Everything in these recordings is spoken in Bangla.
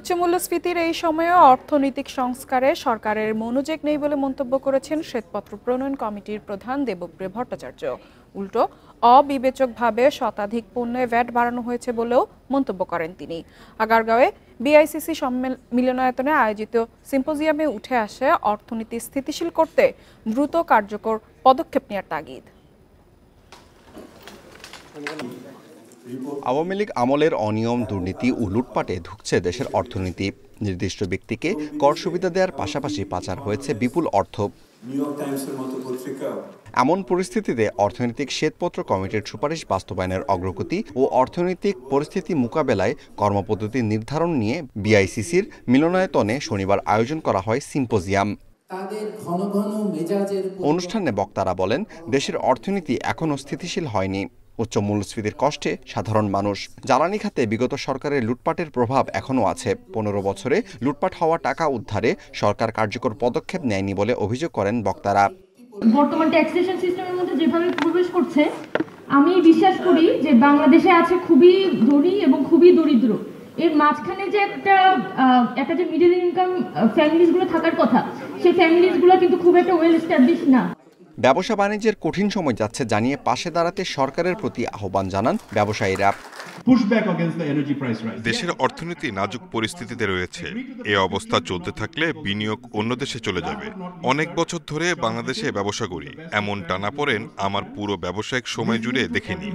উচ্চ মূল্যস্ফীতির এই সময়ে অর্থনৈতিক সংস্কারে সরকারের মনোযোগ নেই বলে মন্তব্য করেছেন শ্বেতপত্র প্রণয়ন কমিটির প্রধান দেবপ্রিয় ভট্টাচার্য। উল্টো অবিবেচকভাবে শতাধিক পণ্যে ভ্যাট বাড়ানো হয়েছে বলেও মন্তব্য করেন তিনি। আগারগাঁওয়ে বিআইসিসি মিলনায়তনে আয়োজিত সিম্পোজিয়ামে উঠে আসে অর্থনীতি স্থিতিশীল করতে দ্রুত কার্যকর পদক্ষেপ নেওয়ার তাগিদ। আওয়ামী লীগ আমলের অনিয়ম, দুর্নীতি ও লুটপাটে ধুঁকছে দেশের অর্থনীতি। নির্দিষ্ট ব্যক্তিকে কর সুবিধা দেওয়ার পাশাপাশি পাচার হয়েছে বিপুল অর্থ। এমন পরিস্থিতিতে অর্থনৈতিক শ্বেতপত্র কমিটির সুপারিশ বাস্তবায়নের অগ্রগতি ও অর্থনৈতিক পরিস্থিতি মোকাবেলায় কর্মপদ্ধতি নির্ধারণ নিয়ে বিআইসিসির মিলনায়তনে শনিবার আয়োজন করা হয় সিম্পোজিয়াম। অনুষ্ঠানে বক্তারা বলেন, দেশের অর্থনীতি এখনও স্থিতিশীল হয়নি। উচ্চ মূল্যস্ফীতির কষ্টে সাধারণ মানুষ। জ্বালানি খাতে বিগত সরকারের লুটপাটের প্রভাব এখনও আছে। 15 বছরে লুটপাট হওয়া টাকা উদ্ধারে সরকার কার্যকর পদক্ষেপ নেয়নি বলে অভিযোগ করেন বক্তারা। বর্তমান ট্যাক্সেশন সিস্টেমের মধ্যে যেভাবে প্রবেশ করছে, আমি বিশ্বাস করি যে বাংলাদেশে আছে খুবই ধনী এবং খুবই দরিদ্র। এর মাঝখানে যে একটা যে মিডল ইনকাম ফ্যামিলিজগুলো থাকার কথা, সেই ফ্যামিলিজগুলো কিন্তু খুব একটা ওয়েল এস্টাবলিশড না। ব্যবসা বাণিজ্যের কঠিন সময় যাচ্ছে জানিয়ে পাশে দাঁড়াতে সরকারের প্রতি আহ্বান জানান ব্যবসায়ীরা। দেশের অর্থনীতি নাজুক পরিস্থিতিতে রয়েছে। এই অবস্থা চলতে থাকলে বিনিয়োগ অন্য দেশে চলে যাবে। অনেক বছর ধরে বাংলাদেশে ব্যবসা করি, এমন টানাপোড়েন আমার পুরো ব্যবসায়িক সময় জুড়ে দেখিনি।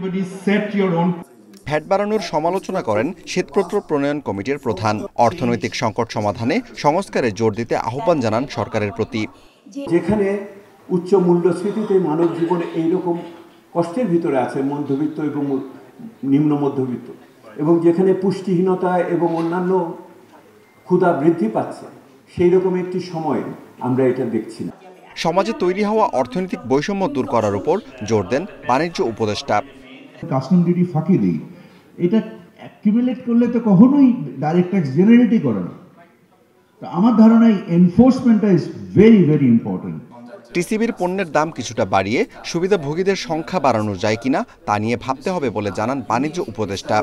ভ্যাট বাড়ানোর সমালোচনা করেন শ্বেতপত্র প্রণয়ন কমিটির প্রধান। অর্থনৈতিক সংকট সমাধানে সংস্কারে জোর দিতে আহ্বান জানান সরকারের প্রতি। যেখানে উচ্চ মূল্যস্ফীতিতে মানব জীবনে এইরকম কষ্টের ভিতরে আছে মধ্যবিত্ত এবং নিম্ন মধ্যবিত্ত, এবং যেখানে পুষ্টিহীনতা এবং অন্যান্য ক্ষুধা বৃদ্ধি পাচ্ছে, সেই রকম একটি সময়ে আমরা এটা দেখছি না। সমাজে তৈরি হওয়া অর্থনৈতিক বৈষম্য দূর করার উপর জোর দেন বাণিজ্য উপদেষ্টা। কাস্টম ডিউটি ফাঁকি দেই, এটা অ্যাকিউমুলেট করলে তো কখনোই ডাইরেক্ট ট্যাক্স জেনারেটই করে না। আমার ধারণা এনফোর্সমেন্টটা ইজ ভেরি ভেরি ইম্পর্টেন্ট। টিসিবির পণ্যের দাম কিছুটা বাড়িয়ে সুবিধাভোগীদের সংখ্যা বাড়ানো যায় কিনা তা নিয়ে ভাবতে হবে বলে জানান বাণিজ্য উপদেষ্টা।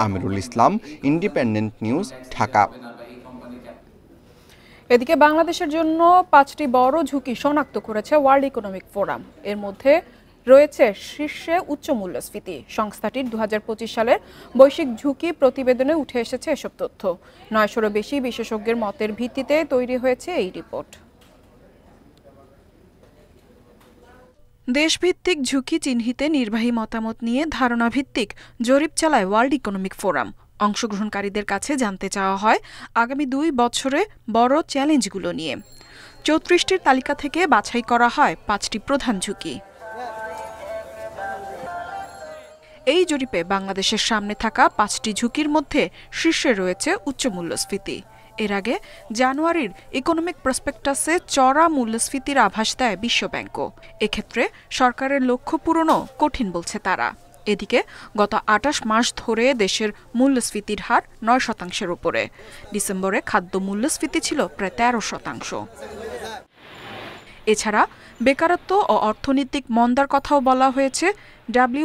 Amirul Islam, independent news, Dhaka. এদিকে বাংলাদেশের জন্য 5টি বড় ঝুঁকি শনাক্ত করেছে ওয়ার্ল্ড ইকোনমিক ফোরাম। এর মধ্যে রয়েছে শীর্ষে উচ্চ মূল্যস্ফীতি। সংস্থাটির 2025 সালের বৈশ্বিক ঝুঁকি প্রতিবেদনে উঠে এসেছে এসব তথ্য। 900-রও বেশি বিশেষজ্ঞের মতের ভিত্তিতে তৈরি হয়েছে এই রিপোর্ট। দেশভিত্তিক ঝুঁকি চিহ্নিতে নির্বাহী মতামত নিয়ে ধারণাভিত্তিক জরিপ চালায় ওয়ার্ল্ড ইকোনমিক ফোরাম। অংশগ্রহণকারীদের কাছে জানতে চাওয়া হয় আগামী 2 বছরে বড় চ্যালেঞ্জগুলো নিয়ে। 34টির তালিকা থেকে বাছাই করা হয় 5টি প্রধান ঝুঁকি। এই জরিপে বাংলাদেশের সামনে থাকা 5টি ঝুঁকির মধ্যে শীর্ষে রয়েছে উচ্চ মূল্যস্ফীতি। এর আগে জানুয়ারির ইকোনমিক প্রসপেক্টাসে চড়া মূল্যস্ফীতির আভাস দেয় বিশ্বব্যাংকও। এক্ষেত্রে সরকারের লক্ষ্য পূরণও কঠিন বলছে তারা। এদিকে গত 28 মাস ধরে দেশের মূল্যস্ফীতির হার 9%-এর উপরে। ডিসেম্বরে খাদ্য মূল্যস্ফীতি ছিল প্রায় 13%। এছাড়া বেকারত্ব ও অর্থনৈতিক মন্দার কথাও বলা হয়েছে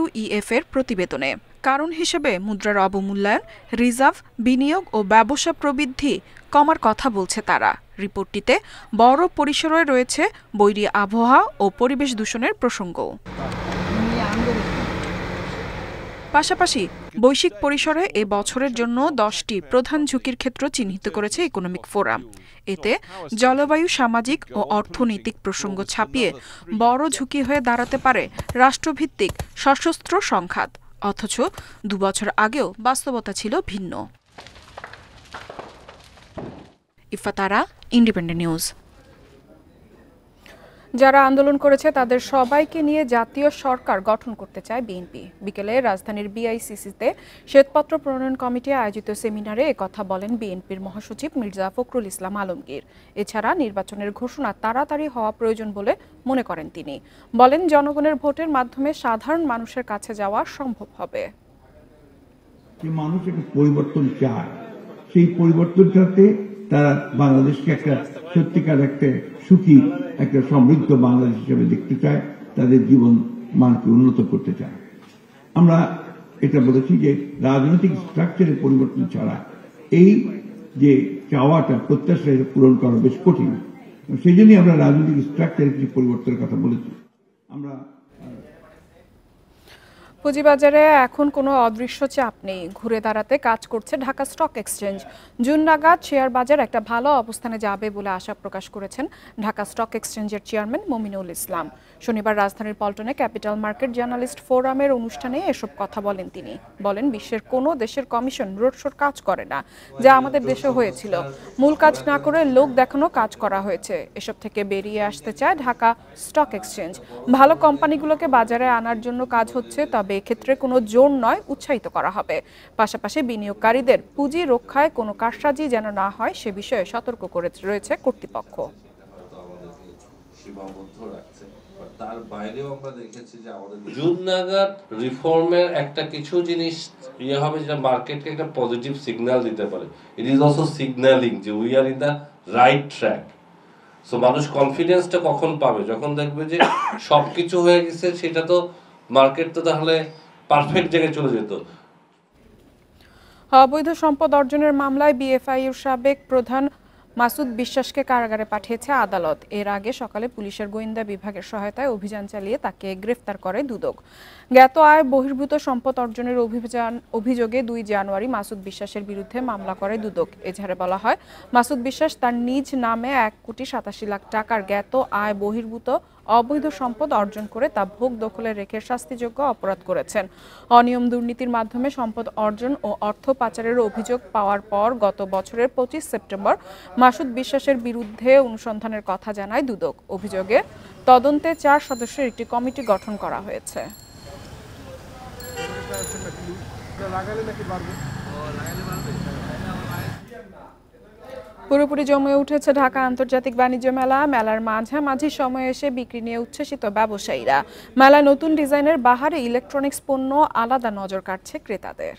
WEF এর প্রতিবেদনে। কারণ হিসেবে মুদ্রার অবমূল্যায়ন, রিজার্ভ, বিনিয়োগ ও ব্যবসা প্রবৃদ্ধি কমার কথা বলছে তারা। রিপোর্টটিতে বড় পরিসরে রয়েছে বৈরী আবহাওয়া ও পরিবেশ দূষণের প্রসঙ্গও। পাশাপাশি বৈশ্বিক পরিসরে এ বছরের জন্য 10টি প্রধান ঝুঁকির ক্ষেত্র চিহ্নিত করেছে ইকোনমিক ফোরাম। এতে জলবায়ু, সামাজিক ও অর্থনৈতিক প্রসঙ্গ ছাপিয়ে বড় ঝুঁকি হয়ে দাঁড়াতে পারে রাষ্ট্রভিত্তিক সশস্ত্র সংঘাত। অথচ 2 বছর আগেও বাস্তবতা ছিল ভিন্ন। ইফাতারা, ইন্ডিপেন্ডেন্ট নিউজ। যারা আন্দোলন করেছে তাদের সবাইকে নিয়ে জাতীয় সরকার গঠন করতে চায় বিএনপি। বিকেলে রাজধানীর বিআইসিসিতে শ্বেতপত্র প্রণয়ন কমিটি আয়োজিত সেমিনারে একথা বলেন বিএনপির মহাসচিব মির্জা ফখরুল ইসলাম আলমগীর। এছাড়া নির্বাচনের ঘোষণা তাড়াতাড়ি হওয়া প্রয়োজন বলে মনে করেন তিনি। বলেন, জনগণের ভোটের মাধ্যমে সাধারণ মানুষের কাছে যাওয়া সম্ভব হবে। মানুষ একটা পরিবর্তন চায়, সেই পরিবর্তন চাইতে তারা বাংলাদেশকে একটা সত্যিকার একটা সুখী, একটা সমৃদ্ধ বাংলাদেশ হিসেবে দেখতে চায়, তাদের জীবন মানকে উন্নত করতে চায়। আমরা এটা বলেছি যে রাজনৈতিক স্ট্রাকচারের পরিবর্তন ছাড়া এই যে চাওয়াটা প্রত্যাশা পূরণ করা বেশ কঠিন। সেই জন্যই আমরা রাজনৈতিক স্ট্রাকচারের কিছু পরিবর্তনের কথা বলেছি। আমরা পুঁজিবাজারে এখন কোনো অদৃশ্য চাপ নেই, ঘুরে দাঁড়াতে কাজ করছে ঢাকা স্টক এক্সচেঞ্জ। জুন নাগাদ শেয়ার বাজার একটা ভালো অবস্থানে যাবে বলে আশা প্রকাশ করেছেন ঢাকা স্টক এক্সচেঞ্জের চেয়ারম্যান মমিনুল ইসলাম। শনিবার রাজধানীর পল্টনে ক্যাপিটাল মার্কেট জার্নালিস্ট ফোরামের অনুষ্ঠানে এসব কথা বলেন তিনি। বলেন, বিশ্বের কোনো দেশের কমিশন রোডশোর কাজ করে না, যা আমাদের দেশে হয়েছিল। মূল কাজ না করে লোক দেখানো কাজ করা হয়েছে। এসব থেকে বেরিয়ে আসতে চায় ঢাকা স্টক এক্সচেঞ্জ। ভালো কোম্পানিগুলোকে বাজারে আনার জন্য কাজ হচ্ছে, তবে এক্ষেত্রে কোনো জোর নয়, উৎসাহিত করা হবে। পাশাপাশি বিনিয়োগকারীদের পুঁজি রক্ষায় কোনো কারসাজি যেন না হয় সে বিষয়ে সতর্ক করে রয়েছে কর্তৃপক্ষ। তার বাইরেও আমরা দেখেছি যে আমাদের জুন নাগাদ রিফর্মের একটা কিছু জিনিস হবে যেটা মার্কেটকে একটা পজিটিভ সিগন্যাল দিতে পারে। ইট ইজ অলসো সিগন্যালিং যে we are in the right track. So মানুষ কনফিডেন্সটা কখন পাবে? যখন দেখবে যে সবকিছু হয়ে গেছে, সেটা তো মার্কেট তো তাহলে পারফেক্ট জায়গায় চলে যেত। অবৈধ সম্পদ অর্জনের মামলায় বিএফআইউর সাবেক প্রধান মাসুদ বিশ্বাসকে কারাগারে পাঠিয়েছে আদালত। এর আগে সকালে পুলিশের গোয়েন্দা বিভাগের সহায়তায় অভিযান চালিয়ে তাকে গ্রেফতার করে দুদক। জ্ঞাত আয় বহির্ভূত সম্পদ অর্জনের অভিযোগে 2 জানুয়ারি মাসুদ বিশ্বাসের বিরুদ্ধে মামলা করে দুদক। এজাহারে বলা হয়, মাসুদ বিশ্বাস তার নিজ নামে 1,87,00,000 টাকার জ্ঞাত আয় বহির্ভূত অবৈধ সম্পদ অর্জন করে তা ভোগ দখলে রেখে শাস্তিযোগ্য অপরাধ করেছেন। অনিয়ম দুর্নীতির মাধ্যমে সম্পদ অর্জন ও অর্থ পাচারের অভিযোগ পাওয়ার পর গত বছরের 25 সেপ্টেম্বর মাসুদ বিশ্বাসের বিরুদ্ধে অনুসন্ধানের কথা জানায় দুদক। অভিযোগে তদন্তে 4 সদস্যের একটি কমিটি গঠন করা হয়েছে। পুরোপুরি জমে উঠেছে ঢাকা আন্তর্জাতিক বাণিজ্য মেলা। মেলার মাঝামাঝি সময়ে এসে বিক্রি নিয়ে উচ্ছ্বসিত ব্যবসায়ীরা। মেলায় নতুন ডিজাইনের বাহারে ইলেকট্রনিক্স পণ্য আলাদা নজর কাটছে ক্রেতাদের।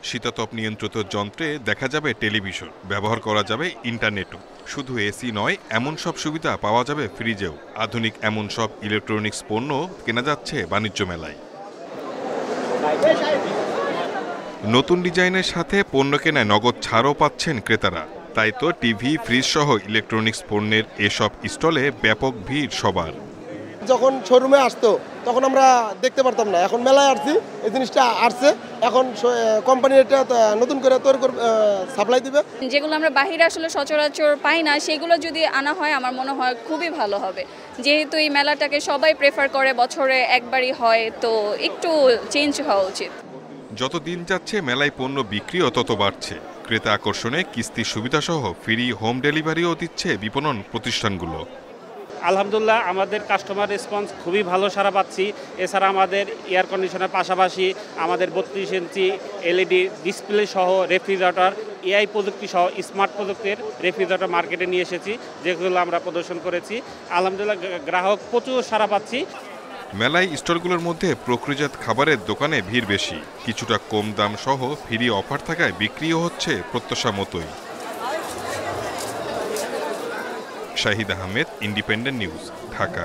শীতাতপ নিয়ন্ত্রিত যন্ত্রে দেখা যাবে টেলিভিশন, ব্যবহার করা যাবে ইন্টারনেটও। শুধু এসি নয়, এমন সব সুবিধা পাওয়া যাবে ফ্রিজেও। আধুনিক এমন সব ইলেকট্রনিক্স পণ্য কেনা যাচ্ছে বাণিজ্য মেলায়। নতুন ডিজাইনের সাথে পণ্য কেনায় নগদ ছাড়ও পাচ্ছেন ক্রেতারা। তাই তো টিভি, ফ্রিজ সহ ইলেকট্রনিক্স পণ্যের এসব স্টলে ব্যাপক ভিড় সবার। যখন শোরুমে আসতো তখন আমরা দেখতে পারতাম না, এখন মেলায় আসছি, এই জিনিসটা আসছে, এখন কোম্পানি এটা নতুন করে তৈরি করে সাপ্লাই দিবে। যেগুলো আমরা বাহিরে আসলে সচরাচর পাই না, সেগুলো যদি আনা হয় আমার মনে হয় খুবই ভালো হবে। যেহেতু এই মেলাটাকে সবাই প্রেফার করে, বছরে একবারই হয়, তো একটু চেঞ্জ হওয়া উচিত। যত দিন যাচ্ছে মেলায় পণ্য বিক্রিও তত বাড়ছে। ক্রেতা আকর্ষণে কিস্তির সুবিধাসহ ফ্রি হোম ডেলিভারিও দিচ্ছে বিপণন প্রতিষ্ঠানগুলো। আলহামদুলিল্লাহ, আমাদের কাস্টমার রেসপন্স খুবই ভালো সাড়া পাচ্ছি। এছাড়া আমাদের এয়ার কন্ডিশনের পাশাপাশি আমাদের 32 ইঞ্চি এলইডি ডিসপ্লে সহ রেফ্রিজারেটর, এআই প্রযুক্তি সহ স্মার্ট প্রযুক্তির রেফ্রিজারেটর মার্কেটে নিয়ে এসেছি, যেগুলো আমরা প্রদর্শন করেছি। আলহামদুলিল্লাহ, গ্রাহক প্রচুর সাড়া পাচ্ছি। মেলায় স্টলগুলোর মধ্যে প্রক্রিয়াজাত খাবারের দোকানে ভিড় বেশি। কিছুটা কম দাম সহ ফ্রি অফার থাকায় বিক্রিও হচ্ছে প্রত্যাশা মতোই। Shahid Ahmed, independent news, Dhaka.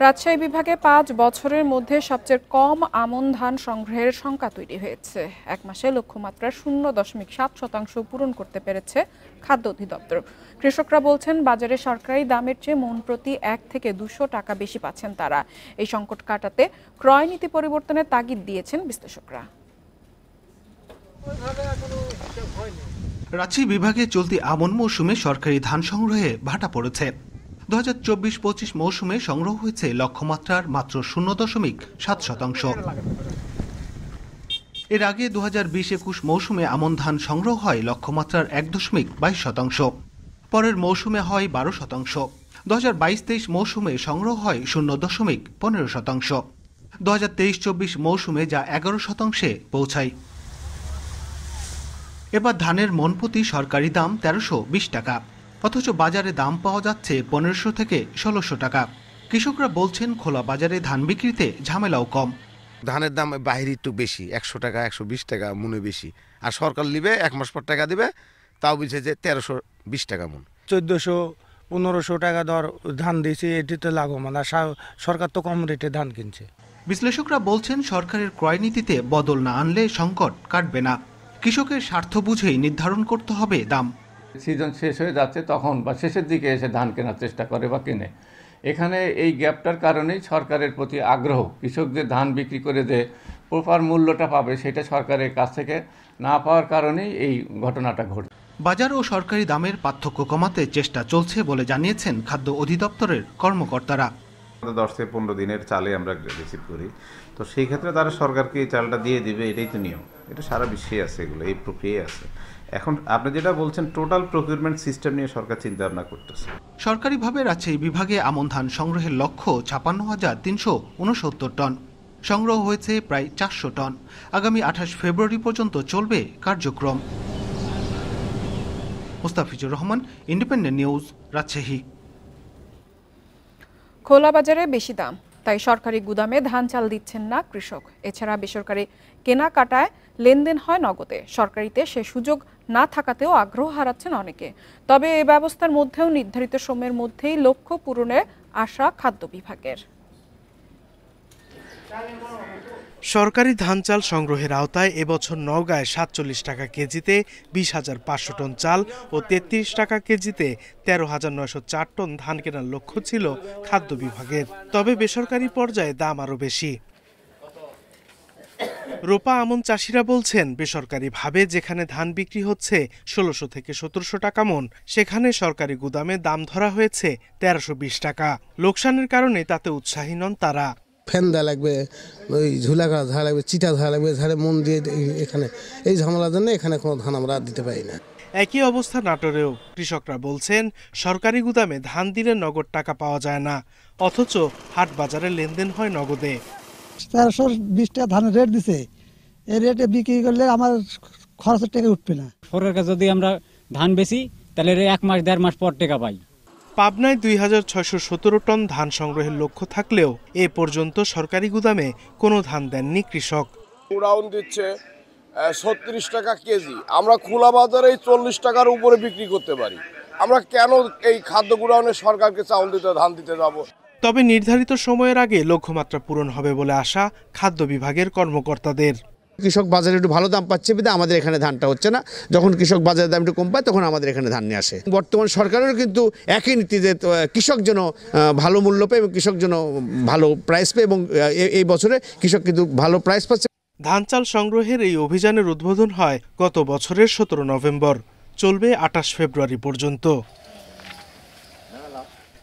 রাজশাহী বিভাগে 5 বছরের মধ্যে সবচেয়ে কম আমন ধান সংগ্রহের সংখ্যা তৈরি হয়েছে। 1 মাসে লক্ষ্যমাত্রার 0.7% পূরণ করতে পেরেছে খাদ্য অধিদপ্তর। কৃষকরা বলছেন, বাজারে সরকারি দামের চেয়ে মন প্রতি 1 থেকে 200 টাকা বেশি পাচ্ছেন তারা। এই সংকট কাটাতে ক্রয় নীতি পরিবর্তনের তাগিদ দিয়েছেন বিশ্লেষকরা। রাজশাহী বিভাগে চলতি আমন মৌসুমে সরকারি ধান সংগ্রহে ভাটা পড়েছে। 2024-25 মৌসুমে সংগ্রহ হয়েছে লক্ষ্যমাত্রার মাত্র 0.7%। এর আগে 2020-21 মৌসুমে আমন ধান সংগ্রহ হয় লক্ষ্যমাত্রার 1.22%। পরের মৌসুমে হয় 12%। 2022-23 মৌসুমে সংগ্রহ হয় 0.15%। 2023-24 মৌসুমে যা 11%-এ পৌঁছায়। এবার ধানের মন প্রতি সরকারি দাম 1320 টাকা, অথচ বাজারে দাম পাওয়া যাচ্ছে 1500 থেকে 1600 টাকা। কৃষকরা বলছেন, খোলা বাজারে ধান বিক্রিতে ঝামেলাও কম। ধানের দাম বাইরে একটু বেশি, 100 টাকা 120 টাকা মনে বেশি, আর সরকার নিবে 1 মাস পর টাকা দিবে, তাও বুঝে যে 1320 টাকা মন। 1400 1500 টাকা দর ধান দিয়েছে, এটি তো লাভবান। আর সরকার তো কম রেটে ধান কিনছে। বিশ্লেষকরা বলছেন সরকারের ক্রয় নীতিতে বদল না আনলে সংকট কাটবে না। কৃষকের স্বার্থ বুঝেই নির্ধারণ করতে হবে দাম। সিজন শেষ হয়ে যাচ্ছে তখন বা শেষের দিকে এসে ধান কেনার চেষ্টা করে বা কিনে। এখানে এই গ্যাপটার কারণেই সরকারের প্রতি আগ্রহ, কৃষকদের ধান বিক্রি করে যে প্রপার মূল্যটা পাবে সেটা সরকারের কাছ থেকে না পাওয়ার কারণেই এই ঘটনাটা ঘটে। বাজার ও সরকারি দামের পার্থক্য কমাতে চেষ্টা চলছে বলে জানিয়েছেন খাদ্য অধিদপ্তরের কর্মকর্তারা। 10 থেকে 15 দিনের চালে আমরা রিসিভ করি, তো সেই ক্ষেত্রে তারা সরকারকে এই চালটা দিয়ে দিবে, এটাই তো নিয়ম। এটা সারা বিশ্বে আছে, এগুলো এই প্রক্রিয়ায় আছে। এখন আপনি যেটা বলছেন টোটাল প্রকিউরমেন্ট সিস্টেম নিয়ে সরকার চিন্তা ভাবনা করতেছে। সরকারিভাবে রাজশাহী বিভাগে আমন ধান সংগ্রহের লক্ষ্য 56,369 টন। সংগ্রহ হয়েছে প্রায় 400 টন। আগামী 28 ফেব্রুয়ারি পর্যন্ত চলবে কার্যক্রম। Mustafizur Rahman, independent news, Rajshahi. খোলা বাজারে বেশি দাম, তাই সরকারি গুদামে ধান চাল দিচ্ছেন না কৃষক। এছাড়া বেসরকারি কেনাকাটায় লেনদেন হয় নগদে। সরকারিতে সে সুযোগ না থাকাতেও আগ্রহ হারাচ্ছেন অনেকে। তবে এই ব্যবস্থার মধ্যেও নির্ধারিত সময়ের মধ্যেই লক্ষ্য পূরণের আশা খাদ্য বিভাগের। সরকারি ধান চাল সংগ্রহের আওতায় এবছর নওগাঁয় 47 টাকা কেজিতে 20,500 টন চাল ও 33 টাকা কেজিতে 13,904 টন ধান কেনার লক্ষ্য ছিল খাদ্য বিভাগের। তবে বেসরকারি পর্যায়ে দাম আরও বেশি। রোপা আমন চাষিরা বলছেন, বেসরকারিভাবে যেখানে ধান বিক্রি হচ্ছে 1600 থেকে 1700 টাকা মন, সেখানে সরকারি গুদামে দাম ধরা হয়েছে 1320 টাকা। লোকসানের কারণে তাতে উৎসাহী নন তারা। ফ্যান দেওয়া লাগবে, ওই ঝুলা করা ধরা লাগবে, চিটা ধরা লাগবে, ধারে মন দিয়ে এখানে এই ঝামেলার জন্য এখানে কোনো ধান আমরা দিতে পারি না। একই অবস্থা নাটোরেও। কৃষকরা বলছেন, সরকারি গুদামে ধান দিলে নগদ টাকা পাওয়া যায় না, অথচ হাট বাজারে লেনদেন হয় নগদে। 1320 টাকা ধানের রেট দিছে, এই রেটে বিক্রি করলে আমার খরচের টাকা উঠবে না। সরকারের কাছে যদি আমরা ধান বেশি তাহলে 1 মাস 1.5 মাস পর টাকা পাই। পাবনায় 2617 টন ধান সংগ্রহের লক্ষ্য থাকলেও এ পর্যন্ত সরকারি গুদামে কোনো ধান দেননি কৃষক। গোডাউন দিচ্ছে 36 টাকা কেজি, আমরা খোলা বাজারে 40 টাকার উপরে বিক্রি করতে পারি। আমরা কেন এই খাদ্য গোডাউনে সরকারকে চাউল দিতে ধান দিতে যাব? তবে নির্ধারিত সময়ের আগে লক্ষ্যমাত্রা পূরণ হবে বলে আশা খাদ্য বিভাগের কর্মকর্তাদের। কৃষক বাজারে একটু ভালো দাম পাচ্ছে বিধায় আমাদের এখানে ধানটা হচ্ছে না। যখন কৃষক বাজারের দাম একটু কম পায় তখন আমাদের এখানে ধান নিয়ে আসে। বর্তমান সরকারেরও কিন্তু একই নীতি যে কৃষক যেন ভালো মূল্য পায় এবং কৃষক যেন ভালো প্রাইস পায়, এবং এই বছরে কৃষক কিন্তু ভালো প্রাইস পাচ্ছে। ধান চাল সংগ্রহের এই অভিযানের উদ্বোধন হয় গত বছরের 17 নভেম্বর, চলবে 28 ফেব্রুয়ারি পর্যন্ত।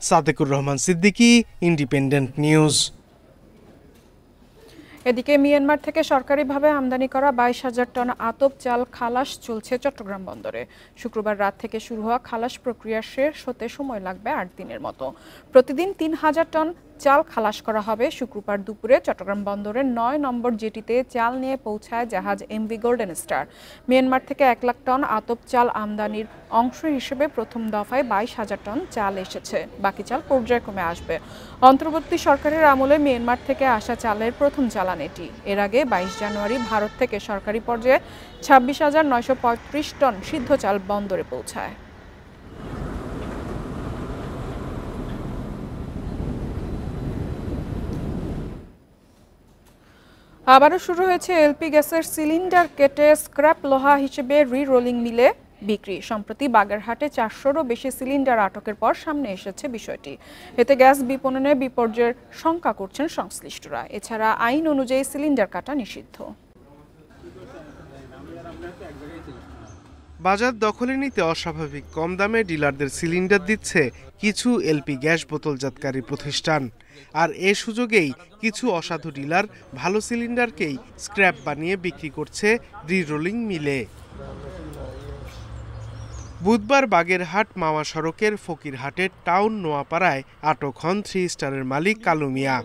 Sadequr Rahman Siddiqui, independent news. এদিকে মিয়ানমার থেকে সরকারিভাবে আমদানি করা 22,000 টন আতপ চাল খালাস চলছে চট্টগ্রাম বন্দরে। শুক্রবার রাত থেকে শুরু হওয়া খালাস প্রক্রিয়া শেষ হতে সময় লাগবে 8 দিনের মতো। প্রতিদিন 3,000 টন চাল খালাস করা হবে। শুক্রবার দুপুরে চট্টগ্রাম বন্দরের 9 নম্বর জেটিতে চাল নিয়ে পৌঁছায় জাহাজ এমভি গোল্ডেন স্টার। মিয়ানমার থেকে 1 লাখ টন আতপ চাল আমদানির অংশ হিসেবে প্রথম দফায় 22,000 টন চাল এসেছে। বাকি চাল পর্যায়ক্রমে আসবে। অন্তর্বর্তী সরকারের আমলে মিয়ানমার থেকে আসা চালের প্রথম চালান এটি। এর আগে 22 জানুয়ারি ভারত থেকে সরকারি পর্যায়ে 26,935 টন সিদ্ধ চাল বন্দরে পৌঁছায়। আবারও শুরু হয়েছে এলপি গ্যাসের সিলিন্ডার কেটে স্ক্র্যাপ লোহা হিসেবে রি-রোলিং মিলে বিক্রি। সম্প্রতি বাগেরহাটে 400-রও বেশি সিলিন্ডার আটকের পর সামনে এসেছে বিষয়টি। এতে গ্যাস বিপণনে বিপর্যয়ের শঙ্কা করছেন সংশ্লিষ্টরা। এছাড়া আইন অনুযায়ী সিলিন্ডার কাটা নিষিদ্ধ। বাজার দখলে নিতে অস্বাভাবিক কম দামে ডিলারদের সিলিন্ডার দিচ্ছে কিছু এলপি গ্যাস বোতলজাতকারী প্রতিষ্ঠান। আর এ সুযোগেই কিছু অসাধু ডিলার ভালো সিলিন্ডারকেই স্ক্র্যাপ বানিয়ে বিক্রি করছে রি-রোলিং মিলে। বুধবার বাগেরহাট মাওয়া সড়কের ফকিরহাটের টাউন নোয়াপাড়ায় আটক হন 3 স্টারের মালিক কালু মিয়া।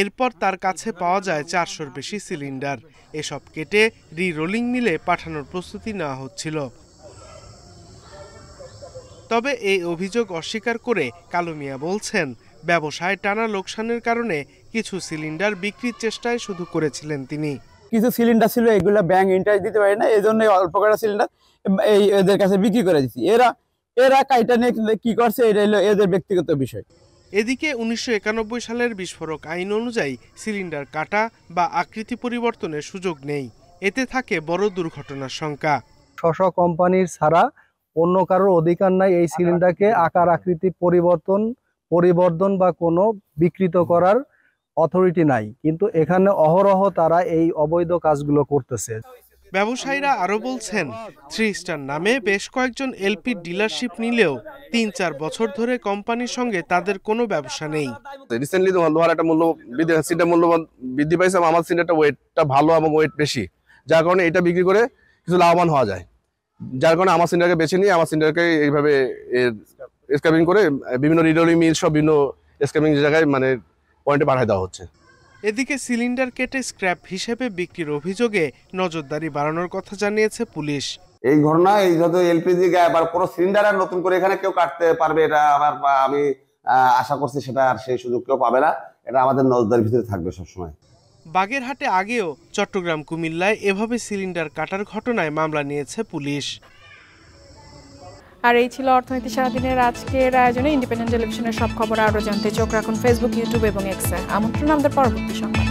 এরপর তার কাছে পাওয়া যায় 400-র বেশি সিলিন্ডার। এসব কেটে রি-রোলিং মিলে পাঠানোর প্রস্তুতি নেওয়া হচ্ছিল। তবে এই অভিযোগ অস্বীকার করে কালু মিয়া বলছেন, ব্যবসায় টানা লোকসানের কারণে কিছু সিলিন্ডার বিক্রির চেষ্টায় শুধু করেছিলেন তিনি। কিছু সিলিন্ডার ছিল, এগুলো ব্যাংক ইন্টারেস্ট দিতে পারে না, এই জন্য অল্প কটা সিলিন্ডার এই এদের কাছে বিক্রি করে দিচ্ছি। এরা এরা কাইটা নিয়ে কি করছে এটা হলো এদের ব্যক্তিগত বিষয়। এদিকে 1991 সালের বিস্ফোরক আইন অনুযায়ী সিলিন্ডার কাটা বা আকৃতি পরিবর্তনের সুযোগ নেই, এতে থাকে বড় দুর্ঘটনার শঙ্কা। স্ব কোম্পানির ছাড়া অন্য কারোর অধিকার নাই এই সিলিন্ডারকে আকার আকৃতি পরিবর্তন বা কোনো বিকৃত করার অথরিটি নাই, কিন্তু এখানে অহরহ তারা এই অবৈধ কাজগুলো করতেছে। ব্যবসায়ীরা আরো বলছেন 3 স্টার নামে বেশ কয়েকজন এলপি ডিলারশিপ নিলেও 3-4 বছর ধরে কোম্পানির সঙ্গে তাদের কোনো ব্যবসা নেই। রিসেন্টলি লোহার একটা মূল্য বৃদ্ধি পাইছে, আমার সিলিন্ডারটা ওয়েটটা ভালো এবং ওয়েট বেশি, যার কারণে এটা বিক্রি করে কিছু লাভবান হওয়া যায়, যার কারণে আমার সিলিন্ডারকে বেছে নিয়ে আমার সিলিন্ডারকে এইভাবে স্ক্র্যাপিং করে বিভিন্ন রিডোলিং মিল সব বিভিন্ন স্ক্র্যাপিং জায়গায় মানে পয়েন্টে পাঠিয়ে দেওয়া হচ্ছে। এদিকে সিলিন্ডার কেটে স্ক্র্যাপ হিসেবে বিক্রির অভিযোগে নজরদারি বাড়ানোর কথা জানিয়েছে পুলিশ। এই ঘটনা এই যত এলপিজি আবার কোনো সিলিন্ডার আর নতুন করে এখানে কেউ কাটতে পারবে এটা আবার আমি আশা করছি সেটা আর সেই সুযোগ কেউ পাবে না, এটা আমাদের নজরদারির ভিতরে থাকবে সবসময়। বাগেরহাটে আগেও চট্টগ্রাম কুমিল্লায় এভাবে সিলিন্ডার কাটার ঘটনায় মামলা নিয়েছে পুলিশ। আর এই ছিল অর্থনীতি সারাদিনের আজকের আয়োজনে। ইন্ডিপেন্ডেন্ট টেলিভিশনের সব খবর আরও জানতে চোখ রাখুন ফেসবুক, ইউটিউব এবং এক্সে। আমন্ত্রণ আমাদের পরবর্তী সংবাদ।